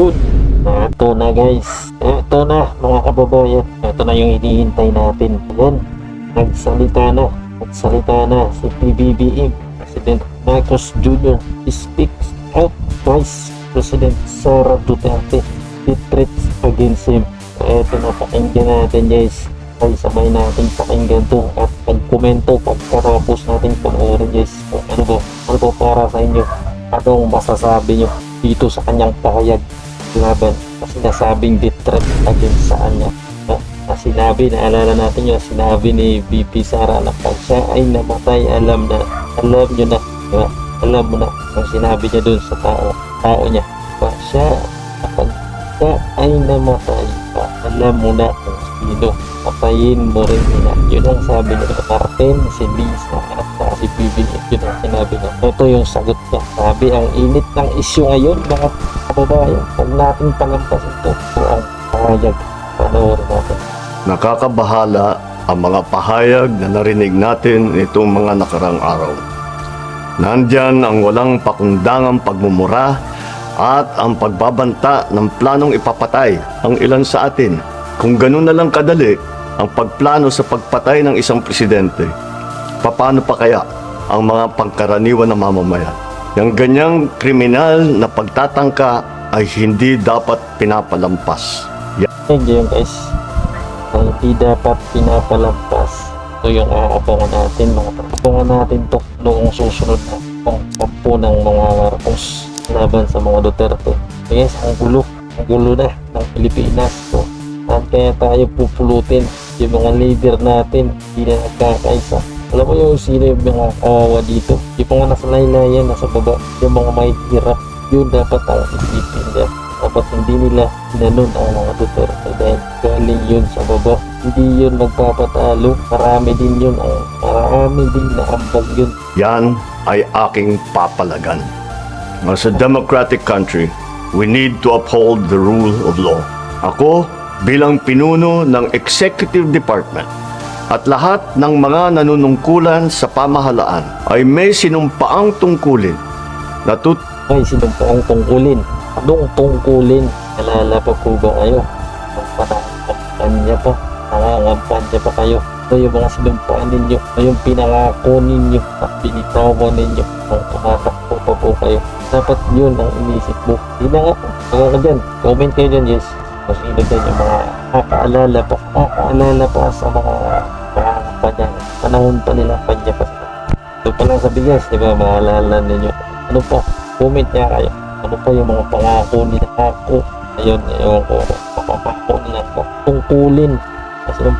Yun. Ito na guys. Ito na mga kababayan. Ito na yung hinihintay natin. Ayan. Nagsalita na si PBBM. President Marcos Jr. speaks out. Vice President Sara Duterte threats against him. Ito na, pakinggan natin guys. Ay sabay natin pakinggan to at pag-komento pagkatapos natin panoorin guys. Ano po para sa inyo? Anong masasabi nyo dito sa kanyang pahayag laban kasi nasabing threat against sa kanya? Na sinabi, naalala natin yung sinabi ni VP Sara na pag siya ay namatay, alam mo na ang sinabi niya dun sa tao niya. Pag siya ay namatay, alam mo na kung sino, patayin mo rin nila. Yun ang sabi niya na Martin, si Lisa at si Bibi. Yun ang sinabi niya. Ito yung sagot niya. Sabi, ang init ng issue ngayon mga kababayan, huwag natin palampasin ito. Ito ang pahayag. Panoorin natin. Nakakabahala ang mga pahayag na narinig natin itong mga nakarang araw. Nandyan ang walang pakundangang pagmumura at ang pagbabanta ng planong ipapatay ang ilan sa atin. Kung ganun na lang kadali ang pagplano sa pagpatay ng isang presidente, paano pa kaya ang mga pangkaraniwan na mamamayan? Yung ganyang kriminal na pagtatangka ay hindi dapat pinapalampas. Yan guys, hindi dapat pinapalampas. Ito yung aabangan natin, aabangan natin to noong susunod na pagpampo ng mga Marcos laban sa mga Duterte. Guys, ang gulo na ng Pilipinas. So, saan kaya tayo pupulutin? Yung mga leader natin hindi na nagkakaisa. Alam mo yung sino yung mga kawawa dito? Yung mga nasa laylayan, nasa baba, yung mga may hirap, yun dapat ang isipin nila. Dapat hindi nila ginanon ang mga Duterte dahil galing yun sa baba. Hindi yun magpapatalo. Marami din na ambag yun. Yan ay aking papalagan. As a democratic country, we need to uphold the rule of law. Ako, bilang pinuno ng Executive Department at lahat ng mga nanunungkulan sa pamahalaan ay may sinumpaang tungkulin na May sinumpaang tungkulin. Anong tungkulin? Nalala pa po ba kayo? Nangangampanya pa kayo. Ito yung mga sinumpaan ninyo. Ito yung pinangako ninyo at binitawan ninyo. Kung tumatakbo pa po kayo. Dapat yun ang inisip mo. Hindi na nga po. Mga dyan. Comment kayo dyan, yes. Kung sino dyan yung mga nakaalala pa sa mga kampanya. Panahon pa nila panya pa sila. Ito pa lang sa bigas, di ba? Maalala ninyo. Ano pa? Comment niya kayo. Ano pa yung mga pangako nila? Ayun ko. Pangako nila. Tungkulin. Kasi yung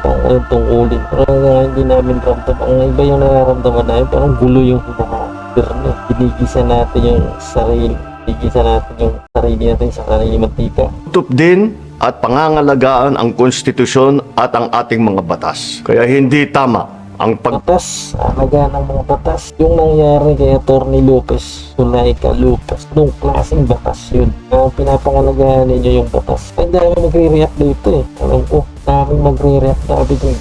tungkulin. Parang hindi namin ramdam. Ang iba yung nararamdaman namin. Parang gulo yung hinahatir. Ginigisa natin yung sarili. Natin sa sarili mantika. tutup din at pangangalagaan ang konstitusyon at ang ating mga batas. Kaya hindi tama ang batas, alaga ng mga batas. Yung nangyari kay Atty. Lopez, Zulaika Lopez, nung klaseng batas yun. Kung pinapangalagaan ninyo yung batas, ay dami magre-react dito eh. Alam ko, dami magre-react sabi ko.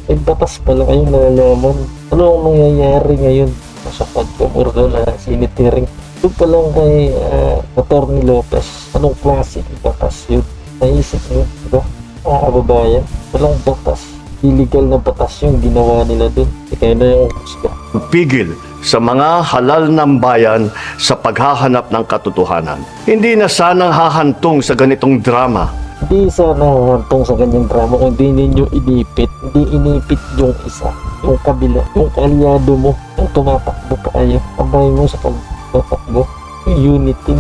May batas pala kayong nalalaman. Ano ang nangyayari ngayon? Sa pagkamurdo na Senate hearing. Doon pa lang kay Atty. Lopez, anong klaseng batas yun? Naisip nyo, diba? Mga kababayan, walang batas. Illegal na batas yung ginawa nila dun. Kaya na yung husga. pigil sa mga halal ng bayan sa paghahanap ng katotohanan. Hindi na sanang hahantong sa ganitong drama. Hindi sana hantong sa ganyang drama kung hindi ninyo inipit. Hindi inipit yung isa, yung kabila, yung kalyado mo, yung tumatakbo pa kayo. Abay mo sa pagtatakbo. Yung unity.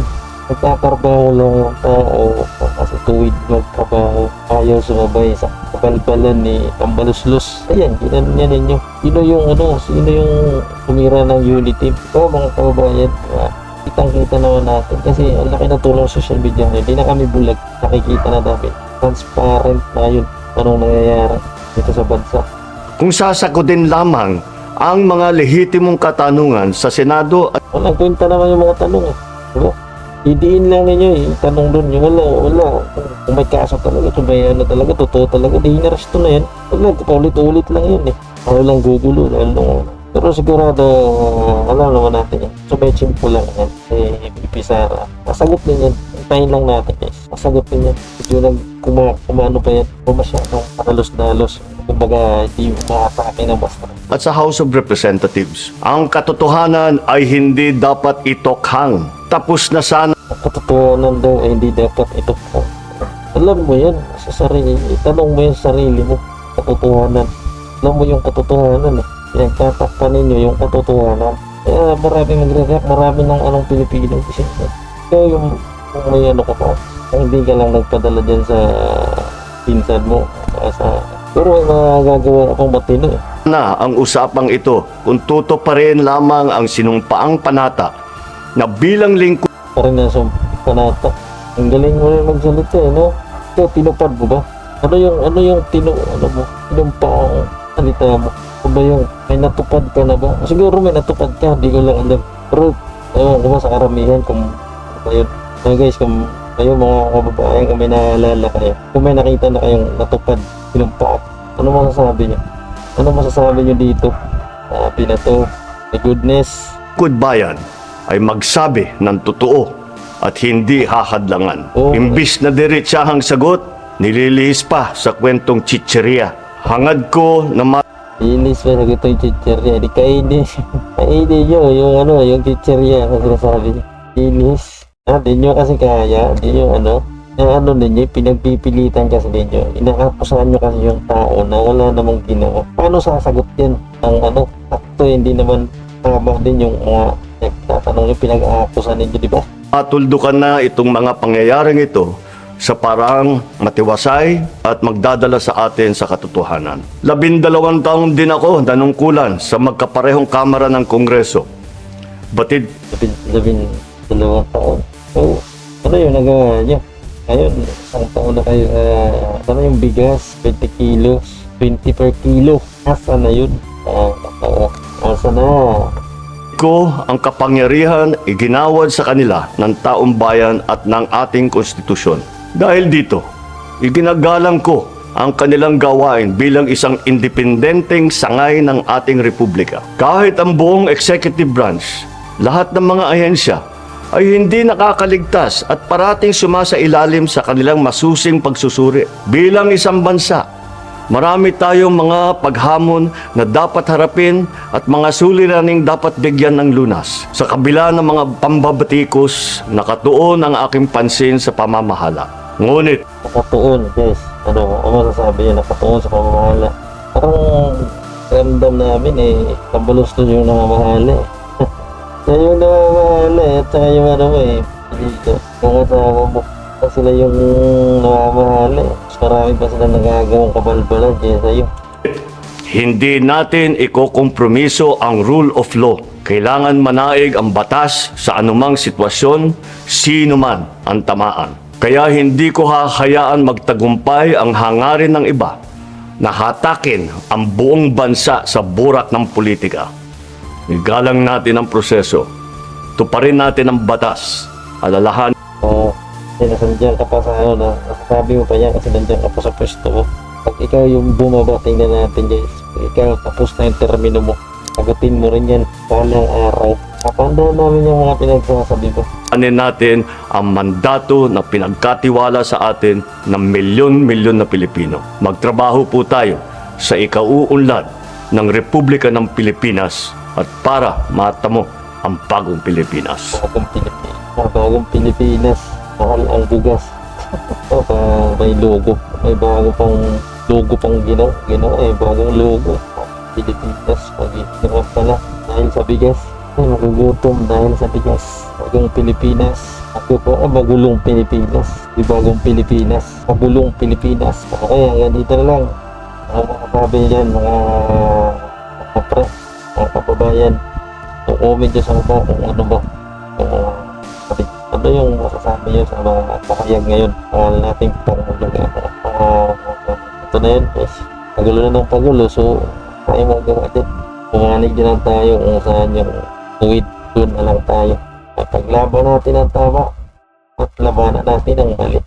Nagtatrabaho lang yung tao kasi tuwid magtrabaho. Ayaw sumabay sa kabalbalan ni Tambaluslos. Ayan, ginanon niya ninyo. Sino yung tumira ng unity? Ito mga kababayan, kitang-kita naman natin kasi ang laki na tulong sa social media ngayon. Hindi na kami bulag, nakikita na namin. Transparent na yun anong nangyayari dito sa bansa. Kung sasagutin lamang ang mga lehitimong katanungan sa Senado at Walang kwenta naman yung mga tanong eh. Diba? Idiin lang ninyo tanong doon yung wala. Kung may kaso talaga, kung may talaga, totoo talaga, di inaresto na yan. Wala, paulit-ulit lang yun eh. Walang gugulo, pero sigurado, alam naman natin yan. So may chimpo lang yan, si Pipi Sara. Nasagot din yan. Hintayin lang natin guys. Masagutin yan. Medyo kumano pa yan. Masyadong halos-dalos. Kumbaga, hindi umaatake ng basta. At sa House of Representatives, ang katotohanan ay hindi dapat itokhang. Tapos na sana Ang katotohanan daw ay hindi dapat ito po. Alam mo yan sa sarili. Tanong mo yung sarili mo. Katotohanan. Alam mo yung katotohanan eh. Pinagtatakpan ninyo yung katotohanan. Kaya maraming nagre-react, marami ng anong Pilipino. Kasi ikaw yung kung may ano ka pa. Kung hindi ka lang nagpadala dyan sa pinsan mo. Pero may magagawa akong matino eh. na ang usapang ito kung tutuparin lamang ang sinumpaang panata na bilang lingkod Parang nasa panata. Ang galing mo rin magsalita eh, no? Ikaw, tinupad mo ba? Ano yung tinumpaang salita mo? Ano ba yung may natupad ka na ba? Siguro may natupad ka, hindi ko lang alam. Pero, ewan ko ba sa karamihan kung ano ba yun. So guys, kung kayo mga kababayan, kung may naalala kayo, kung may nakita na kayong natupad, tinumpaan, ano masasabi niyo? Ano masasabi niyo dito? Sabi na to, my goodness. bayan ay magsabi ng totoo at hindi hahadlangan. Oo. Imbis na diretsahang sagot, nililihis pa sa kwentong chicheria. Hangad ko na Inis pa sagot yung chicherya. Di kainin. Kainin nyo yung chicherya na sinasabi niyo. Inis. Di nyo kasi kaya. Di nyo ninyo, pinagpipilitan kasi ninyo. Inakapusahan nyo kasi yung tao na wala namang ginawa. Paano sasagot yan? Sakto, hindi naman tama din yung mga nagtatanong yung pinag-aapusan ninyo, di ba? matuldukan na itong mga pangyayaring ito sa parang matiwasay at magdadala sa atin sa katotohanan. 12 taon din ako nanungkulan sa magkaparehong kamara ng Kongreso. Batid 12 taon. So, ano yung nagawa niya? Ngayon, isang taon na kayo, ano yung bigas? 20 kilos, 20 per kilo. Asa na yun? Asa na? ko ang kapangyarihan iginawad sa kanila ng taong bayan at ng ating konstitusyon. Dahil dito, iginagalang ko ang kanilang gawain bilang isang independenteng sangay ng ating republika. Kahit ang buong executive branch, lahat ng mga ahensya ay hindi nakakaligtas at parating sumasailalim sa kanilang masusing pagsusuri. Bilang isang bansa, marami tayong mga paghamon na dapat harapin at mga suliraning dapat bigyan ng lunas. Sa kabila ng mga pambabatikos, nakatuon ang aking pansin sa pamamahala. Ngunit, Nakatuon, guys. Ano masasabi niya? Nakatuon sa pamamahala. Parang ramdam namin tambalustos yung namamahala eh. Siya yung namamahala at saka yung dito. Kung kasama mo pa sila yung namamahala mas marami pa sila nagagawang kabalbalan kaya sa'yo. hindi natin ikokompromiso ang rule of law. Kailangan manaig ang batas sa anumang sitwasyon, sino man ang tamaan. Kaya hindi ko hahayaan magtagumpay ang hangarin ng iba na hatakin ang buong bansa sa burak ng politika. Igalang natin ang proseso. Tuparin natin ang batas. Alalahan Kasi nasandiyan ka pa sa nasasabi mo pa yan kasi nandiyan ka pa sa pwesto mo. Pag ikaw yung bumaba, tingnan natin guys. Pag ikaw tapos na yung termino mo, sagutin mo rin yan balang araw. Kapandaan namin yung mga pinagsasabi mo. anin natin ang mandato na pinagkatiwala sa atin ng milyon-milyon na Pilipino. Magtrabaho po tayo sa ikauunlad ng Republika ng Pilipinas at para matamo ang bagong Pilipinas. Bagong Pilipinas. Mahal ang bugas. May logo. May bago pang logo pang ginawa. Bagong logo. Pilipinas. Pag-iingat pala. Dahil sa bigas. Magugutom dahil sa bigas. Bagong Pilipinas. Ako po ang magulong Pilipinas. Di bagong Pilipinas. Magulong Pilipinas. Okay, hanggang dito na lang. Ang mga sabi dyan, mga pre, mga kababayan. Comment nyo sa baba kung ano ba. Ano yung masasabi nyo sa mga pakayag ngayon? Pangalan nating pangulong. Ito na yun, guys. Pagulo na ng pagulo. So, tayo magawa din. Pumanig din lang tayo kung saan yung tuwid. Doon na lang tayo. At paglaban natin ang tama at labanan natin ang mali.